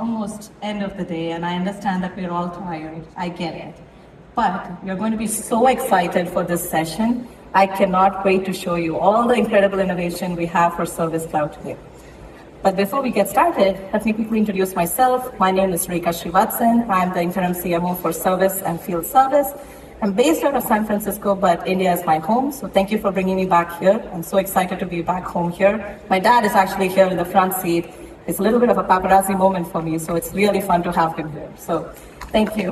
almost end of the day, and I understand that we're all tired. I get it. But you're going to be so excited for this session. I cannot wait to show you all the incredible innovation we have for Service Cloud today. But before we get started, let me quickly introduce myself. My name is REKHA. I'm the interim CMO for Service and Field Service. I'm based out of San Francisco, but India is my home. So thank you for bringing me back here. I'm so excited to be back home here. My dad is actually here in the front seat. It's a little bit of a paparazzi moment for me, so it's really fun to have him here. So thank you.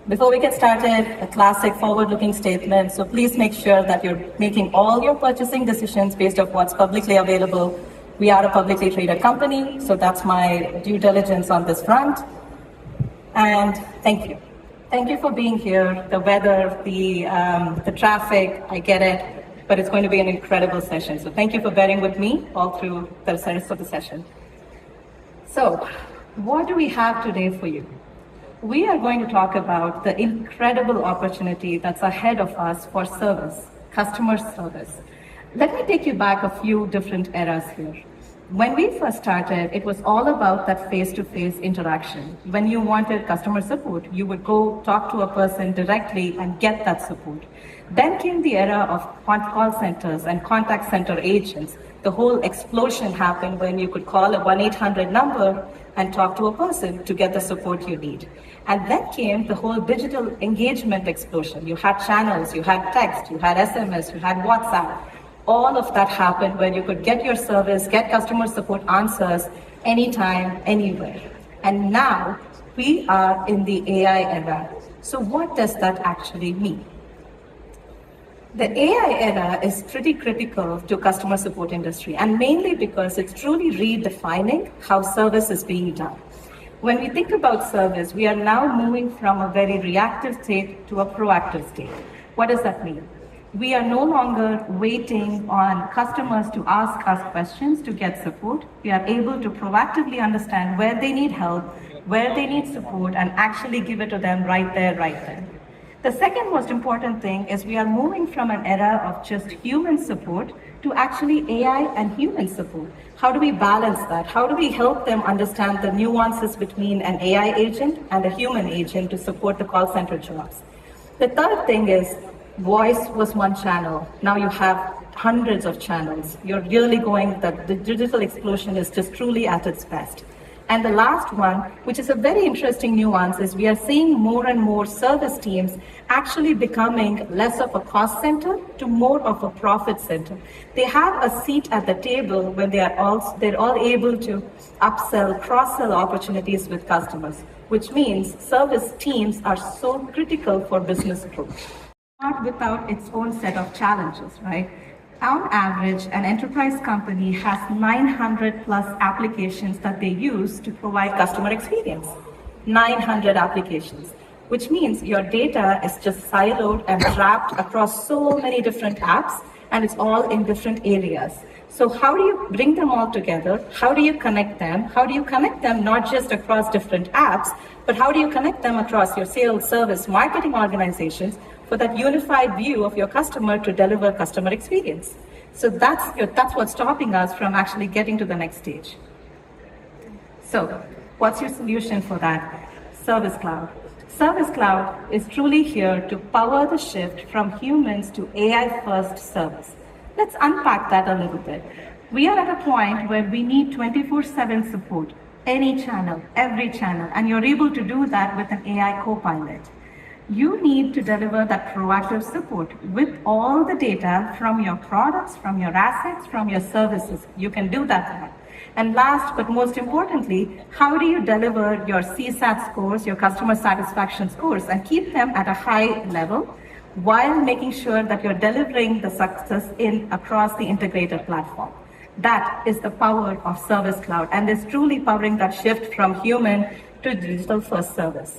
Before we get started, a classic forward-looking statement. So please make sure that you're making all your purchasing decisions based off what's publicly available. We are a publicly traded company, so that's my due diligence on this front. And thank you. Thank you for being here. The weather, the traffic, I get it, but it's going to be an incredible session. So thank you for bearing with me all through the rest of the session. So what do we have today for you? We are going to talk about the incredible opportunity that's ahead of us for service, customer service. Let me take you back a few different eras here. When we first started, it was all about that face-to-face interaction. When you wanted customer support, you would go talk to a person directly and get that support. Then came the era of call centers and contact center agents. The whole explosion happened when you could call a 1-800 number and talk to a person to get the support you need. And then came the whole digital engagement explosion. You had channels, you had text, you had SMS, you had WhatsApp. All of that happened where you could get your service, get customer support answers anytime, anywhere. And now we are in the AI era. So what does that actually mean? The AI era is pretty critical to customer support industry, and mainly because it's truly redefining how service is being done. When we think about service, we are now moving from a very reactive state to a proactive state. What does that mean? We are no longer waiting on customers to ask us questions to get support. We are able to proactively understand where they need help, where they need support, and actually give it to them right there, right then. The second most important thing is we are moving from an era of just human support to actually AI and human support. How do we balance that? How do we help them understand the nuances between an AI agent and a human agent to support the call center jobs? The third thing is voice was one channel. Now you have hundreds of channels. You're really going, the digital explosion is just truly at its best. And the last one, which is a very interesting nuance, is we are seeing more and more service teams actually becoming less of a cost center to more of a profit center. They have a seat at the table when they're all able to upsell, cross-sell opportunities with customers, which means service teams are so critical for business growth. Not without its own set of challenges, right? On average, an enterprise company has 900 plus applications that they use to provide customer experience. 900 applications, which means your data is just siloed and wrapped across so many different apps, and it's all in different areas. So how do you bring them all together? How do you connect them? How do you connect them not just across different apps, but how do you connect them across your sales, service, marketing organizations for that unified view of your customer to deliver customer experience? So that's what's stopping us from actually getting to the next stage. So what's your solution for that? Service Cloud. Service Cloud is truly here to power the shift from humans to AI-first service. Let's unpack that a little bit. We are at a point where we need 24/7 support, any channel, every channel, and you're able to do that with an AI co-pilot. You need to deliver that proactive support with all the data from your products, from your assets, from your services. You can do that now. And last but most importantly, how do you deliver your CSAT scores, your customer satisfaction scores, and keep them at a high level while making sure that you're delivering the success across the integrated platform? That is the power of Service Cloud, and is truly powering that shift from human to digital first service.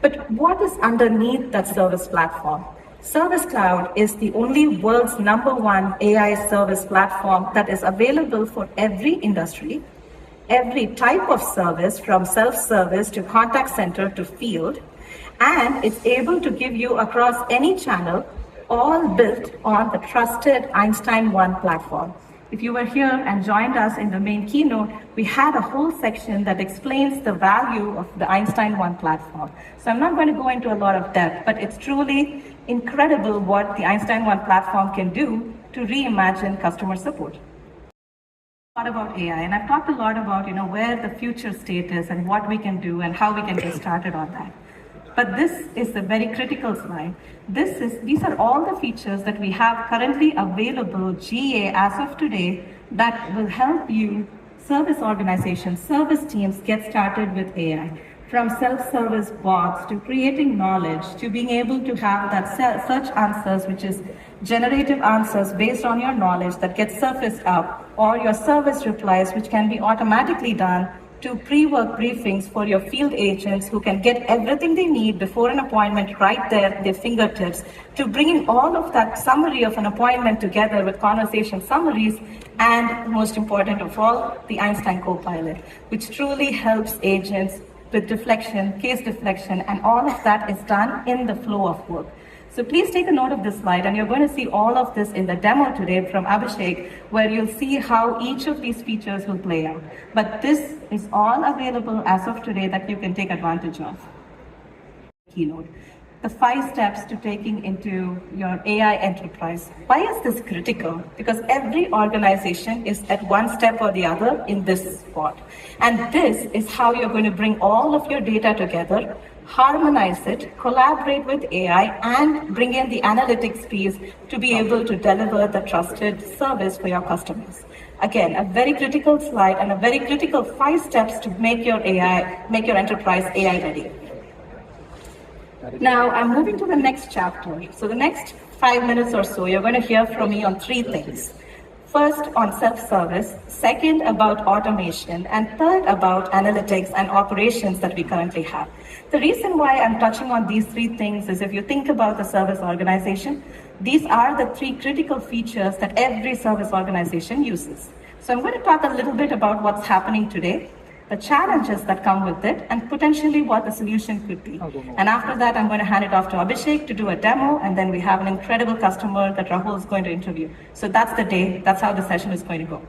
But what is underneath that service platform? Service Cloud is the only world's #1 AI service platform that is available for every industry, every type of service, from self-service to contact center to field, and it's able to give you across any channel, all built on the trusted Einstein 1 platform. If you were here and joined us in the main keynote, we had a whole section that explains the value of the Einstein One platform. So I'm not going to go into a lot of depth, but it's truly incredible what the Einstein One platform can do to reimagine customer support. A lot about AI, and I've talked a lot about where the future state is and what we can do and how we can get started on that. But this is a very critical slide. These are all the features that we have currently available GA as of today that will help you service organizations, service teams get started with AI. From self-service bots to creating knowledge to being able to have that search answers, which is generative answers based on your knowledge that gets surfaced up, or your service replies, which can be automatically done, to pre-work briefings for your field agents who can get everything they need before an appointment right there at their fingertips, to bringing all of that summary of an appointment together with conversation summaries, and most important of all, the Einstein Copilot, which truly helps agents with deflection, case deflection, and all of that is done in the flow of work. So please take a note of this slide, and you're going to see all of this in the demo today from Abhishek, where you'll see how each of these features will play out. But this is all available as of today that you can take advantage of. Keynote. The 5 steps to taking into your AI enterprise. Why is this critical? Because every organization is at one step or the other in this spot. And this is how you're going to bring all of your data together, harmonize it, collaborate with AI, and bring in the analytics piece to be able to deliver the trusted service for your customers. Again, a very critical slide and a very critical 5 steps to make your enterprise AI ready. Now, I'm moving to the next chapter. So the next 5 minutes or so, you're going to hear from me on 3 things. First, on self-service, second, about automation, and third, about analytics and operations that we currently have. The reason why I'm touching on these 3 things is if you think about the service organization, these are the 3 critical features that every service organization uses. So I'm going to talk a little bit about what's happening today, the challenges that come with it, and potentially what the solution could be. And after that, I'm going to hand it off to Abhishek to do a demo, and then we have an incredible customer that Rahul is going to interview. So that's the day, that's how the session is going to go.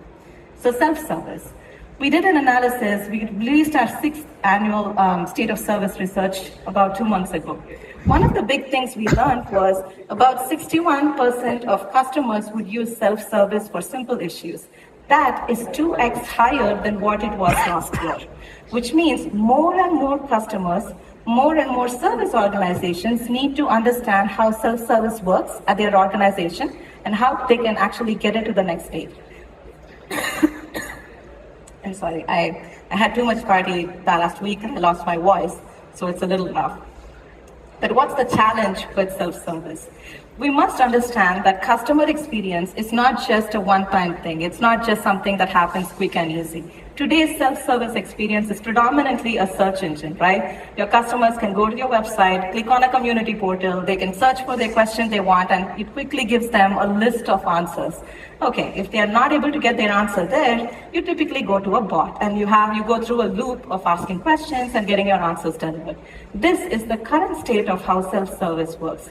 So self-service. We did an analysis, we released our 6th annual state of service research about 2 months ago. One of the big things we learned was about 61% of customers would use self-service for simple issues. That is 2x higher than what it was last year, which means more and more customers, more and more service organizations need to understand how self-service works at their organization and how they can actually get it to the next stage. I'm sorry, I had too much party that last week and I lost my voice, so it's a little rough. But what's the challenge with self-service? We must understand that customer experience is not just a one-time thing. It's not just something that happens quick and easy. Today's self-service experience is predominantly a search engine, right? Your customers can go to your website, click on a community portal, they can search for the question they want, and it quickly gives them a list of answers. Okay, if they are not able to get their answer there, you typically go to a bot, and you go through a loop of asking questions and getting your answers delivered. This is the current state of how self-service works.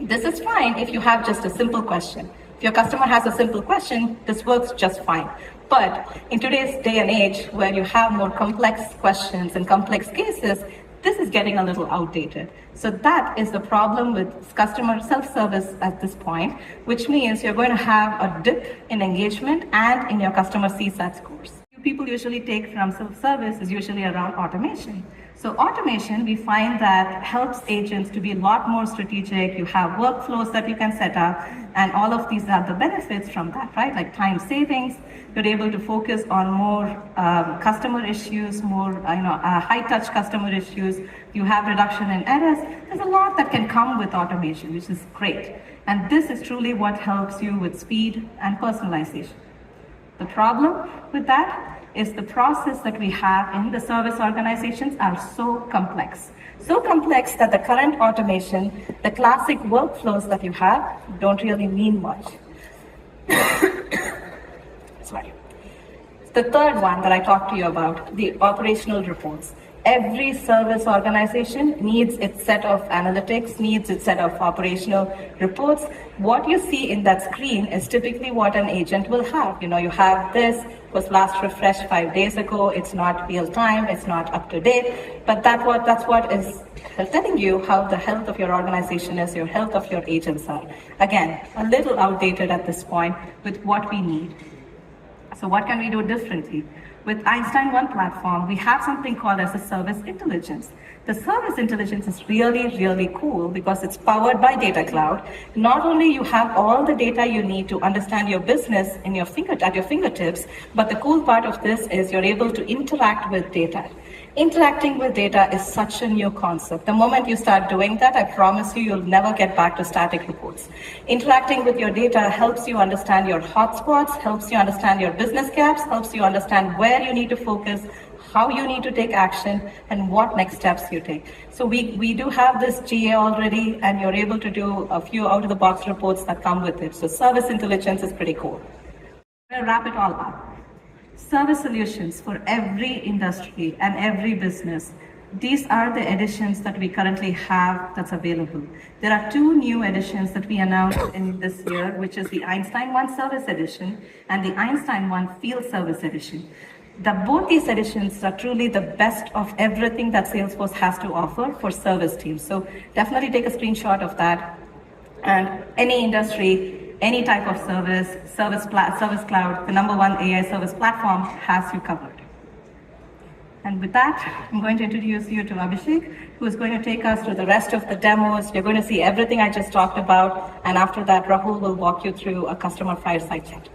This is fine if you have just a simple question. If your customer has a simple question, this works just fine. But in today's day and age, where you have more complex questions and complex cases, this is getting a little outdated. So that is the problem with customer self-service at this point, which means you're going to have a dip in engagement and in your customer CSAT scores. People usually take from self-service is usually around automation. So automation, we find that helps agents to be a lot more strategic. You have workflows that you can set up, and all of these are the benefits from that, right? Like time savings, you're able to focus on more customer issues, more high-touch customer issues. You have reduction in errors. There's a lot that can come with automation, which is great. And this is truly what helps you with speed and personalization. The problem with that is the process that we have in the service organizations are so complex. So complex that the current automation, the classic workflows that you have, don't really mean much. Sorry. The third one that I talked to you about, the operational reports. Every service organization needs its set of analytics, needs its set of operational reports. What you see in that screen is typically what an agent will have. You have this, was last refreshed 5 days ago, it's not real time, it's not up to date, but that's what is telling you how the health of your organization is, your health of your agents are. Again, a little outdated at this point with what we need. So what can we do differently? With Einstein One platform, we have something called as a service intelligence. The service intelligence is really, really cool because it's powered by Data Cloud. Not only you have all the data you need to understand your business at your fingertips, but the cool part of this is you're able to interact with data. Interacting with data is such a new concept. The moment you start doing that, I promise you'll never get back to static reports. Interacting with your data helps you understand your hotspots, helps you understand your business gaps, helps you understand where you need to focus, how you need to take action, and what next steps you take. So we do have this GA already, and you're able to do a few out-of-the-box reports that come with it. So service intelligence is pretty cool. I'm going to wrap it all up. Service solutions for every industry and every business. These are the editions that we currently have that's available. There are 2 new editions that we announced in this year, which is the Einstein One Service Edition and the Einstein One Field Service Edition. Both these editions are truly the best of everything that Salesforce has to offer for service teams. So definitely take a screenshot of that. And any industry, any type of service cloud, the #1 AI service platform has you covered. And with that, I'm going to introduce you to Abhishek, who is going to take us through the rest of the demos. You're going to see everything I just talked about. And after that, Rahul will walk you through a customer fireside chat.